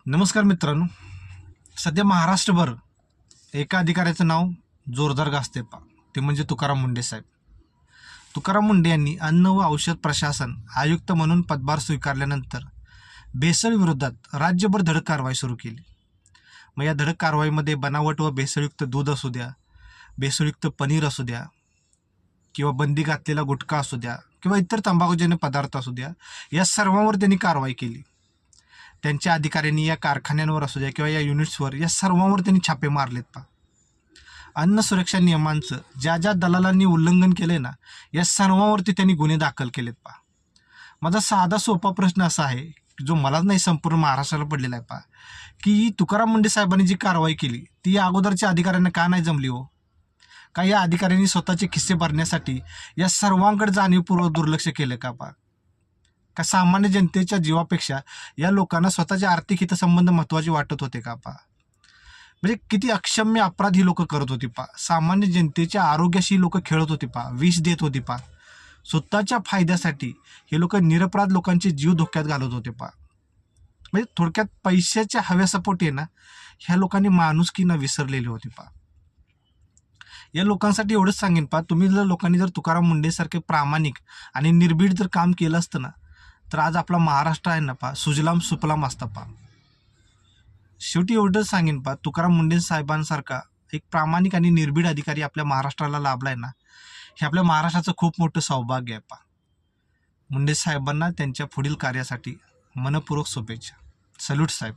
नमस्कार मित्रांनो. सध्या महाराष्ट्रभर एका अधिकाऱ्याचं नाव जोरदार गाजते ते म्हणजे तुकाराम मुंडे साहेब. तुकाराम मुंडे यांनी अन्न व औषध प्रशासन आयुक्त म्हणून पदभार स्वीकारल्यानंतर भेसळ विरोधात राज्यभर धडक कारवाई सुरू केली. मग या धडक कारवाईमध्ये बनावट व भेसळयुक्त दूध असू द्या, भेसळयुक्त पनीर असू द्या, किंवा बंदी घातलेला गुटखा असू द्या, किंवा इतर तंबाखूजन्य पदार्थ असू द्या, या सर्वांवर त्यांनी कारवाई केली. त्यांच्या अधिकाऱ्यांनी या कारखान्यांवर असू द्या किंवा या युनिट्सवर, या सर्वांवर त्यांनी छापे मारलेत अन्न सुरक्षा नियमांचं ज्या ज्या दलालांनी उल्लंघन केले ना, या सर्वांवरती त्यांनी गुन्हे दाखल केलेत माझा साधा सोपा प्रश्न असा आहे, जो मलाच नाही संपूर्ण महाराष्ट्राला पडलेला आहे की तुकाराम मुंडे साहेबांनी जी कारवाई केली ती या अगोदरच्या अधिकाऱ्यांना का नाही जमली हो? का या अधिकाऱ्यांनी स्वतःचे खिस्से भरण्यासाठी या सर्वांकडे जाणीवपूर्वक दुर्लक्ष केलं का सामान्य जनतेच्या जीवापेक्षा या लोकांना स्वतःचे आर्थिक हितसंबंध महत्त्वाचे वाटत होते म्हणजे किती अक्षम्य अपराध ही लोक करत होती सामान्य जनतेच्या आरोग्याशी लोक खेळत होती विष देत होती स्वतःच्या फायद्यासाठी हे लोक निरपराध लोकांचे जीव धोक्यात घालत होते म्हणजे थोडक्यात पैशाच्या हव्यासपोटी आहे ना, ह्या लोकांनी माणुसकी न विसरलेली होती या लोकांसाठी एवढंच सांगेन तुम्ही जर लोकांनी जर तुकाराम मुंडे सारखे प्रामाणिक आणि निर्भीड जर काम केलं असतं ना, तर आज आपला महाराष्ट्र आहे ना सुजलाम सुफलाम असता शेवटी एवढंच सांगेन तुकाराम मुंडे साहेबांसारखा एक प्रामाणिक आणि निर्भीड अधिकारी आपल्या महाराष्ट्राला लाभलाय ना, हे आपल्या महाराष्ट्राचं खूप मोठं सौभाग्य आहे मुंडे साहेबांना त्यांच्या पुढील कार्यासाठी मनपूर्वक शुभेच्छा. सल्यूट साहेब.